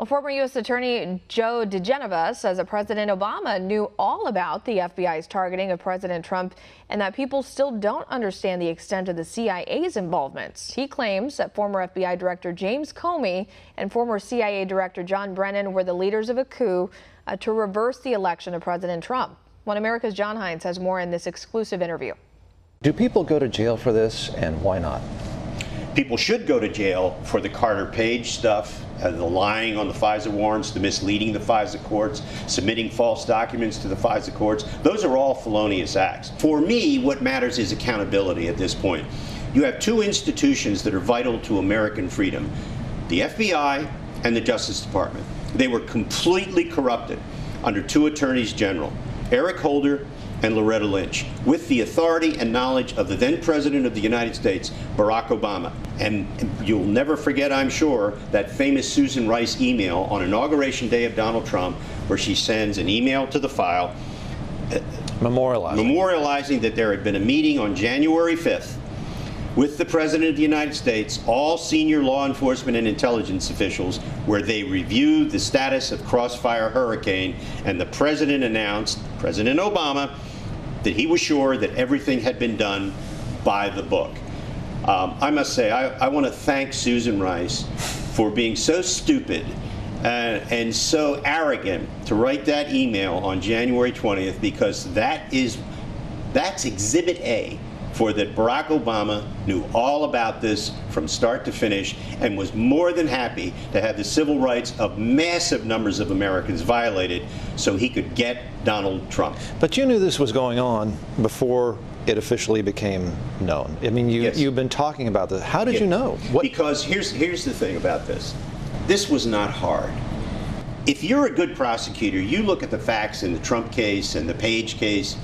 Well, former U.S. Attorney Joe DiGenova says that President Obama knew all about the FBI's targeting of President Trump and that people still don't understand the extent of the CIA's involvements. He claims that former FBI Director James Comey and former CIA Director John Brennan were the leaders of a coup to reverse the election of President Trump. One America's John Hines has more in this exclusive interview. Do people go to jail for this, and why not? People should go to jail for the Carter Page stuff, the lying on the FISA warrants, the misleading the FISA courts, submitting false documents to the FISA courts. Those are all felonious acts. For me, what matters is accountability at this point. You have two institutions that are vital to American freedom, the FBI and the Justice Department. They were completely corrupted under two attorneys general, Eric Holder and Loretta Lynch, with the authority and knowledge of the then President of the United States, Barack Obama. And you'll never forget, I'm sure, that famous Susan Rice email on Inauguration Day of Donald Trump, where she sends an email to the file memorializing that there had been a meeting on January 5th with the President of the United States, all senior law enforcement and intelligence officials, where they reviewed the status of Crossfire Hurricane, and the President announced, President Obama, that he was sure that everything had been done by the book. I must say, I want to thank Susan Rice for being so stupid and so arrogant to write that email on January 20th, because that's Exhibit A for that Barack Obama knew all about this from start to finish and was more than happy to have the civil rights of massive numbers of Americans violated so he could get Donald Trump. But you knew this was going on before it officially became known. I mean, Yes. you've been talking about this. How did you know? Because here's the thing about this. This was not hard. If you're a good prosecutor, you look at the facts in the Trump case and the Page case,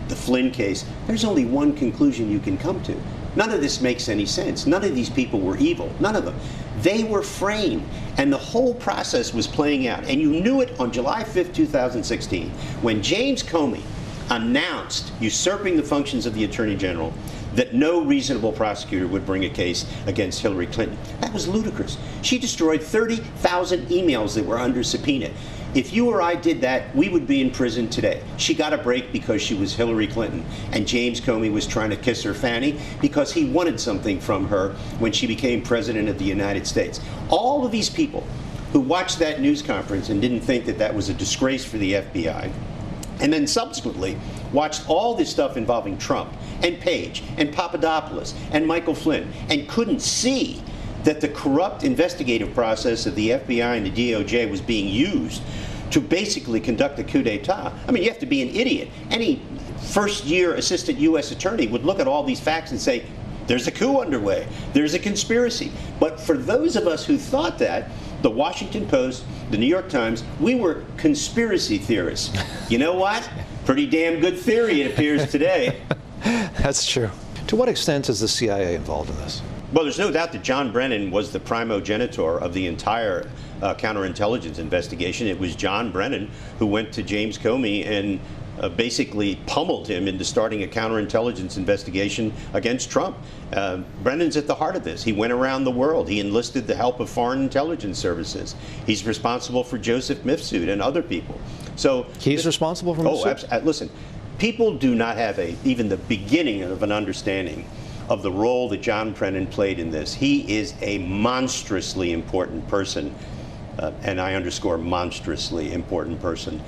the Flynn case, there's only one conclusion you can come to. None of this makes any sense. None of these people were evil. None of them. They were framed, and the whole process was playing out. And you knew it on July 5th, 2016, when James Comey announced, usurping the functions of the Attorney General, that no reasonable prosecutor would bring a case against Hillary Clinton. That was ludicrous. She destroyed 30,000 emails that were under subpoena. If you or I did that, we would be in prison today. She got a break because she was Hillary Clinton, and James Comey was trying to kiss her fanny because he wanted something from her when she became President of the United States. All of these people who watched that news conference and didn't think that that was a disgrace for the FBI, and then subsequently watched all this stuff involving Trump and Page and Papadopoulos and Michael Flynn and couldn't see that the corrupt investigative process of the FBI and the DOJ was being used to basically conduct a coup d'etat. I mean, you have to be an idiot. Any first-year assistant U.S. attorney would look at all these facts and say, there's a coup underway, there's a conspiracy. But for those of us who thought that, the Washington Post, the New York Times, we were conspiracy theorists. You know what? Pretty damn good theory, it appears today. That's true. To what extent is the CIA involved in this? Well, there's no doubt that John Brennan was the primogenitor of the entire counterintelligence investigation. It was John Brennan who went to James Comey and basically pummeled him into starting a counterintelligence investigation against Trump. Brennan's at the heart of this. He went around the world. He enlisted the help of foreign intelligence services. He's responsible for Joseph Mifsud and other people. So he's responsible for Mifsud? Oh, listen, people do not have even the beginning of an understanding of the role that John Brennan played in this. He is a monstrously important person, and I underscore monstrously important person.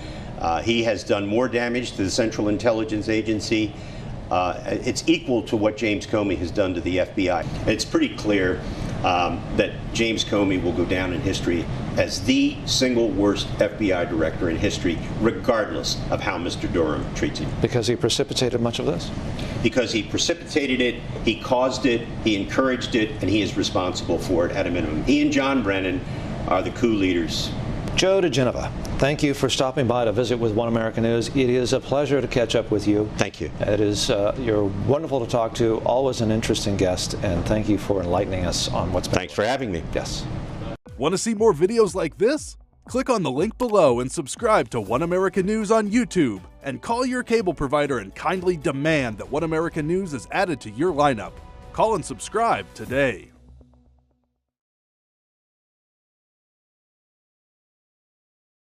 He has done more damage to the Central Intelligence Agency. It's equal to what James Comey has done to the FBI. It's pretty clear that James Comey will go down in history as the single worst FBI director in history, regardless of how Mr. Durham treats him. Because he precipitated much of this? Because he precipitated it, he caused it, he encouraged it, and he is responsible for it at a minimum. He and John Brennan are the coup leaders. Joe DiGenova, thank you for stopping by to visit with One American News. It is a pleasure to catch up with you. Thank you. It is, you're wonderful to talk to, always an interesting guest, and thank you for enlightening us on what's been. Thanks for having me. Yes. Want to see more videos like this? Click on the link below and subscribe to One American News on YouTube, and call your cable provider and kindly demand that One American News is added to your lineup. Call and subscribe today.